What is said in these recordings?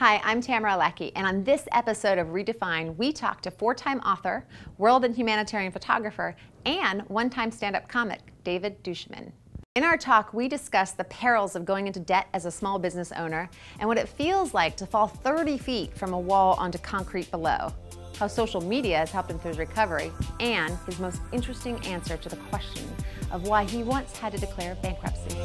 Hi, I'm Tamara Lackey, and on this episode of Redefine, we talk to four-time author, world and humanitarian photographer, and one-time stand-up comic, duChemin. In our talk, we discuss the perils of going into debt as a small business owner and what it feels like to fall 30 feet from a wall onto concrete below, how social media has helped him through his recovery, and his most interesting answer to the question of why he once had to declare bankruptcy.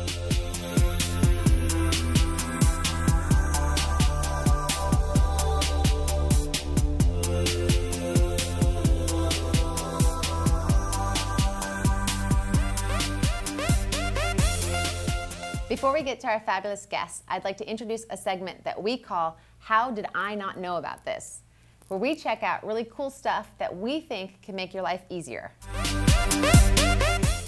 Before we get to our fabulous guests, I'd like to introduce a segment that we call How Did I Not Know About This?, where we check out really cool stuff that we think can make your life easier.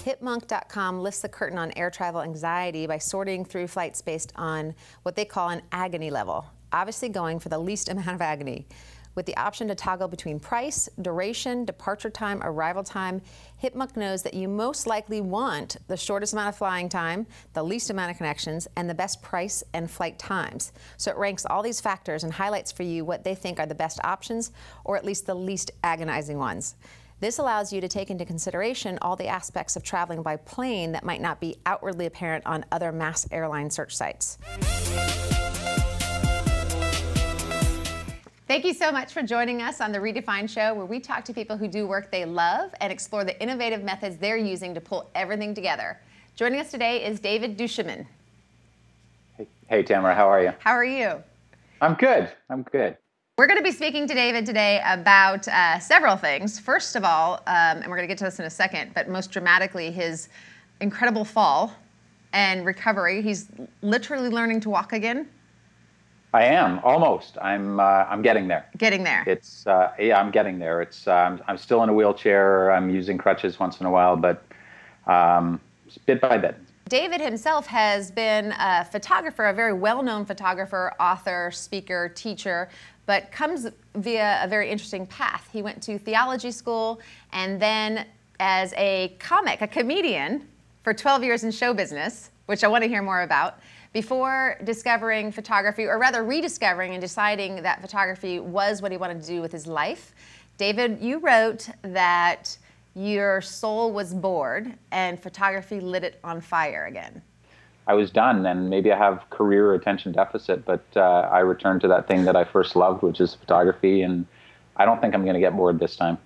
Hitmonk.com lifts the curtain on air travel anxiety by sorting through flights based on what they call an agony level, obviously going for the least amount of agony. With the option to toggle between price, duration, departure time, arrival time, Hitmonk knows that you most likely want the shortest amount of flying time, the least amount of connections, and the best price and flight times. So it ranks all these factors and highlights for you what they think are the best options, or at least the least agonizing ones. This allows you to take into consideration all the aspects of traveling by plane that might not be outwardly apparent on other mass airline search sites. Thank you so much for joining us on the Redefine show, where we talk to people who do work they love and explore the innovative methods they're using to pull everything together. Joining us today is duChemin. Hey, Tamara, how are you? How are you? I'm good. I'm good. We're going to be speaking to David today about several things. First of all, and we're going to get to this in a second, but most dramatically, his incredible fall and recovery. He's literally learning to walk again. I am almost. I'm getting there. Getting there. It's yeah, I'm getting there. It's I'm still in a wheelchair. I'm using crutches once in a while, but bit by bit. David himself has been a photographer, a very well-known photographer, author, speaker, teacher, but comes via a very interesting path. He went to theology school and then as a comic, a comedian, for 12 years in show business, which I want to hear more about, before discovering photography, or rather rediscovering and deciding that photography was what he wanted to do with his life. David, you wrote that your soul was bored and photography lit it on fire again. I was done, and maybe I have career attention deficit, but I returned to that thing that I first loved, which is photography, and I don't think I'm going to get bored this time.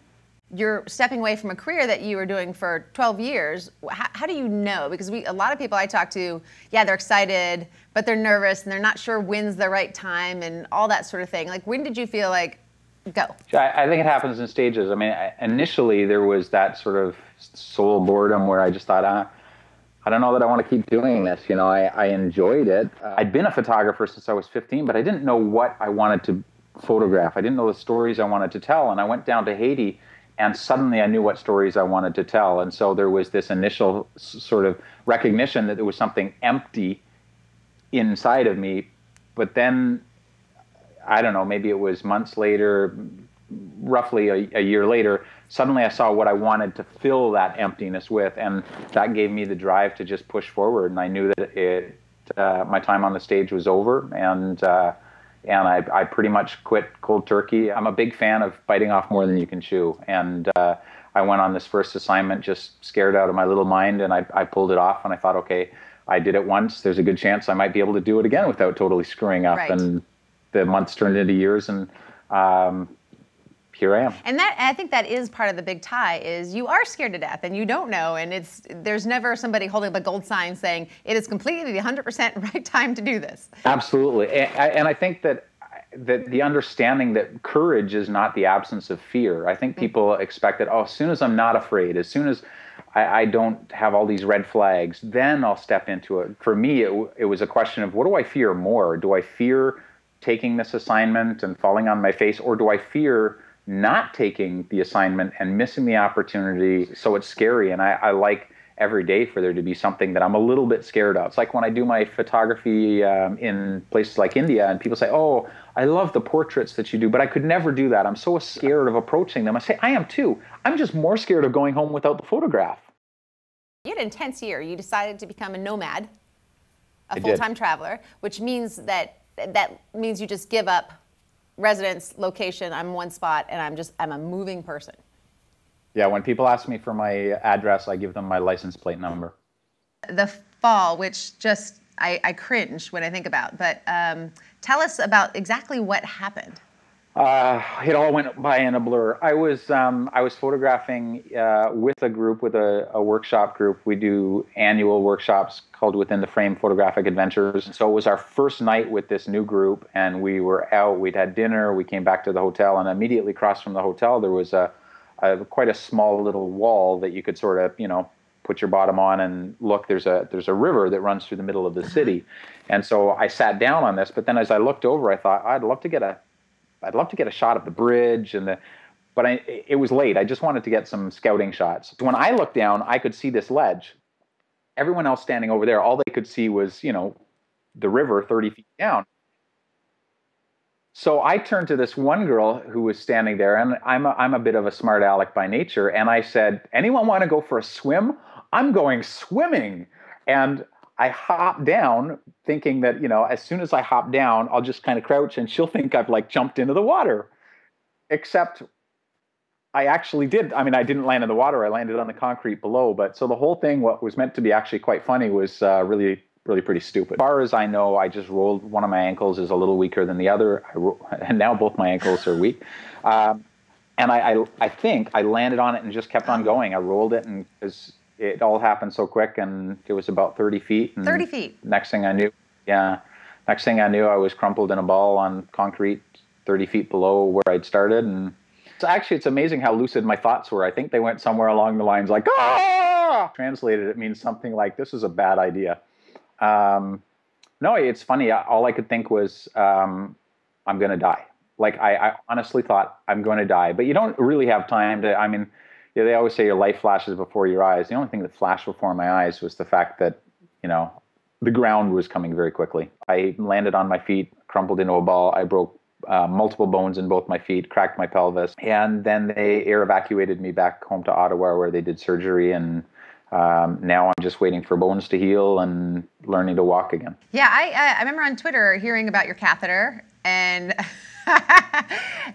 You're stepping away from a career that you were doing for 12 years. How do you know? Because a lot of people I talk to, yeah, they're excited, but they're nervous and they're not sure when's the right time and all that sort of thing. Like, when did you feel like, go? I think it happens in stages. I mean, initially there was that sort of soul boredom where I just thought, I don't know that I want to keep doing this. You know, I enjoyed it. I'd been a photographer since I was 15, but I didn't know what I wanted to photograph. I didn't know the stories I wanted to tell. And I went down to Haiti, and suddenly I knew what stories I wanted to tell. And so there was this initial sort of recognition that there was something empty inside of me. But then, I don't know, maybe it was months later, roughly a year later, suddenly I saw what I wanted to fill that emptiness with. And that gave me the drive to just push forward. And I knew that my time on the stage was over. And I pretty much quit cold turkey. I'm a big fan of biting off more than you can chew. And I went on this first assignment just scared out of my little mind, and I pulled it off, and I thought, okay, I did it once. There's a good chance I might be able to do it again without totally screwing up. Right. And the months turned into years, and here I am. And I think that is part of the big tie, is you are scared to death and you don't know, and there's never somebody holding up a gold sign saying it is completely the 100% right time to do this. Absolutely. And I think that the understanding that courage is not the absence of fear. I think people expect that, as soon as I'm not afraid, as soon as I don't have all these red flags, then I'll step into it. For me, it was a question of, what do I fear more? Do I fear taking this assignment and falling on my face, or do I fear not taking the assignment and missing the opportunity? So it's scary, and I like every day for there to be something that I'm a little bit scared of. It's like when I do my photography in places like India, and people say, oh, I love the portraits that you do, but I could never do that. I'm so scared of approaching them. I say, I am too. I'm just more scared of going home without the photograph. You had an intense year. You decided to become a nomad, a full-time traveler, which means that that means you just give up residence, location, I'm one spot, and I'm a moving person. Yeah, when people ask me for my address, I give them my license plate number. The fall, which just, I cringe when I think about, but tell us about exactly what happened. It all went by in a blur. I was photographing with a group, with a workshop group. We do annual workshops called Within the Frame Photographic Adventures. So it was our first night with this new group, and we were out. We'd had dinner. We came back to the hotel, and immediately across from the hotel there was quite a small little wall that you could sort of, put your bottom on and look. There's a river that runs through the middle of the city, and so I sat down on this. But then as I looked over, I thought I'd love to get a shot of the bridge but it was late. I just wanted to get some scouting shots. When I looked down, I could see this ledge. Everyone else standing over there, all they could see was, the river 30 feet down. So I turned to this one girl who was standing there, and I'm a bit of a smart aleck by nature, and I said, "Anyone want to go for a swim? I'm going swimming." And I hopped down thinking that, as soon as I hop down, I'll just kind of crouch and she'll think I've jumped into the water. Except I actually did. I mean, I didn't land in the water. I landed on the concrete below. But so the whole thing, what was meant to be actually quite funny, was really, really pretty stupid. As far as I know, I just rolled. One of my ankles is a little weaker than the other. And now both my ankles are weak. And I think I landed on it and just kept on going. I rolled it, and it all happened so quick, and it was about 30 feet. And 30 feet. Next thing I knew, I was crumpled in a ball on concrete 30 feet below where I'd started. And it's amazing how lucid my thoughts were. I think they went somewhere along the lines like, "Ah!" Translated, it means something like, "This is a bad idea." No, it's funny. All I could think was, I'm going to die. I honestly thought, I'm going to die. But you don't really have time to, they always say your life flashes before your eyes. The only thing that flashed before my eyes was the fact that, the ground was coming very quickly. I landed on my feet, crumpled into a ball. I broke multiple bones in both my feet, cracked my pelvis. And then they air evacuated me back home to Ottawa, where they did surgery. And now I'm just waiting for bones to heal and learning to walk again. Yeah, I remember on Twitter hearing about your catheter and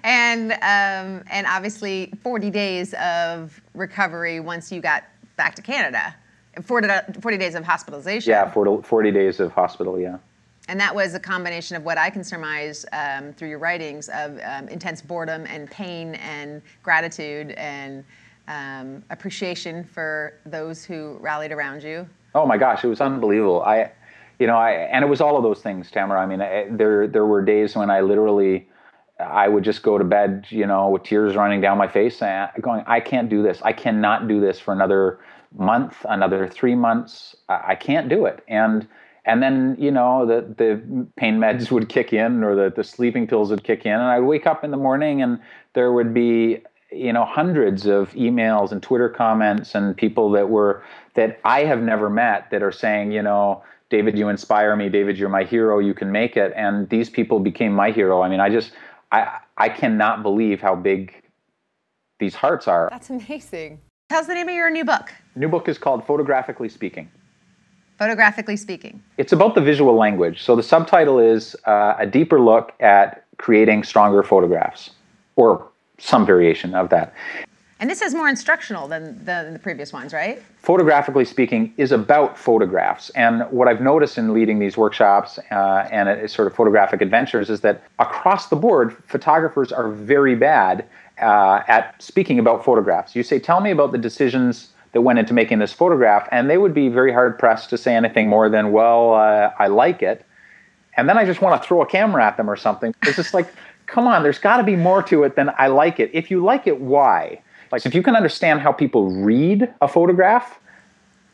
and obviously 40 days of recovery once you got back to Canada. 40 days of hospitalization. Yeah, 40 days of hospital, yeah. And that was a combination of what I can surmise through your writings of intense boredom and pain and gratitude and appreciation for those who rallied around you. Oh my gosh, it was unbelievable. And it was all of those things, Tamara. There were days when I would just go to bed, with tears running down my face, going, I can't do this. I cannot do this for another month, another 3 months. I can't do it. And then, the pain meds would kick in, or the sleeping pills would kick in, and I'd wake up in the morning and there would be, hundreds of emails and Twitter comments and people that I have never met that are saying, David, you inspire me. David, you're my hero. You can make it. And these people became my hero. I cannot believe how big these hearts are. That's amazing. Tell us the name of your new book. New book is called Photographically Speaking. Photographically Speaking. It's about the visual language. So the subtitle is a deeper look at creating stronger photographs, or some variation of that. And this is more instructional than the previous ones, right? Photographically Speaking is about photographs. And what I've noticed in leading these workshops and sort of photographic adventures is that across the board, photographers are very bad at speaking about photographs. You say, tell me about the decisions that went into making this photograph, and they would be very hard-pressed to say anything more than, well, I like it. And then I just want to throw a camera at them or something. It's just like, come on, there's got to be more to it than I like it. If you like it, why? If you can understand how people read a photograph,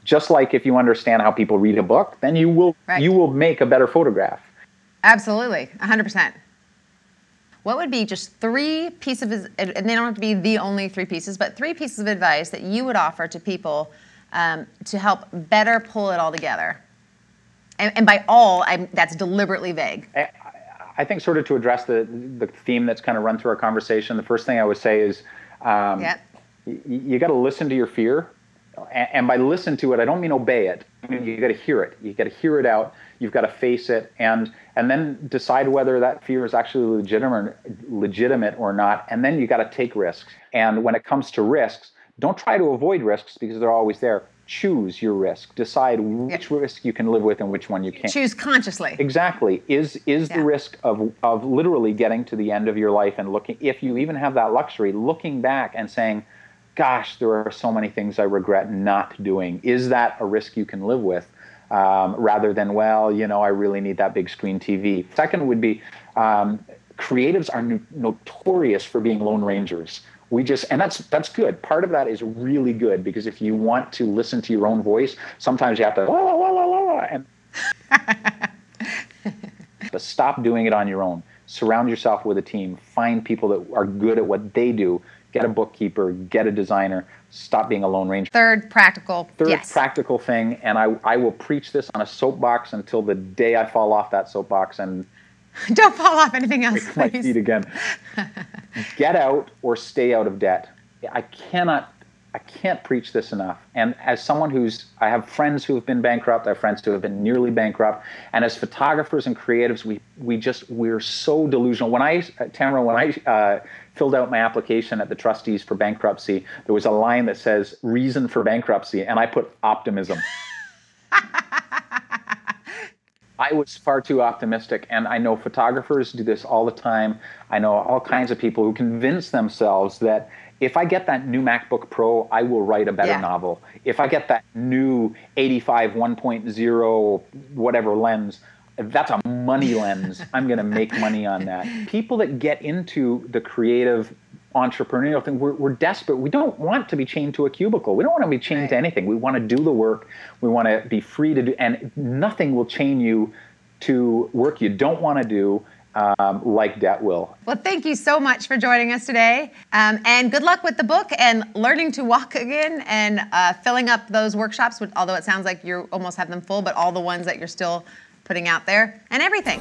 just like if you understand how people read a book, then you will make a better photograph. Absolutely, 100%. What would be just 3 pieces of, and they don't have to be the only 3 pieces, but 3 pieces of advice that you would offer to people to help better pull it all together? And by all, that's deliberately vague. I think sort of to address the theme that's kind of run through our conversation, the first thing I would say is you got to listen to your fear. And by listen to it, I don't mean obey it. I mean, you got to hear it. You got to hear it out. You've got to face it and then decide whether that fear is actually legitimate or not. And then you got to take risks. And when it comes to risks, don't try to avoid risks because they're always there. Choose your risk. Decide which risk you can live with and which one you can't. Choose consciously. Exactly. Is the risk of literally getting to the end of your life and looking, if you even have that luxury, looking back and saying, gosh, there are so many things I regret not doing. Is that a risk you can live with? Rather than, well, you know, I really need that big screen TV. Second would be creatives are notorious for being lone rangers. And that's good. Part of that is really good because if you want to listen to your own voice, sometimes you have to and but stop doing it on your own. Surround yourself with a team. Find people that are good at what they do. Get a bookkeeper, get a designer, stop being a lone ranger. Third practical thing, and I will preach this on a soapbox until the day I fall off that soapbox and don't fall off anything else, break my feet again. Get out or stay out of debt. I can't preach this enough. And as someone I have friends who have been bankrupt, I have friends who have been nearly bankrupt, and as photographers and creatives, we're so delusional. Tamara, when I filled out my application at the trustees for bankruptcy, there was a line that says reason for bankruptcy, and I put optimism. I was far too optimistic, and I know photographers do this all the time. I know all kinds of people who convince themselves that if I get that new MacBook Pro, I will write a better novel. If I get that new 85 1.0 whatever lens, that's a money lens. I'm going to make money on that. People that get into the creative entrepreneurial thing, we're desperate. We don't want to be chained to a cubicle. We don't want to be chained to anything. We want to do the work. We want to be free to do, and nothing will chain you to work you don't want to do like debt will. Well, thank you so much for joining us today. And good luck with the book and learning to walk again and filling up those workshops, although it sounds like you almost have them full, but all the ones that you're still putting out there and everything.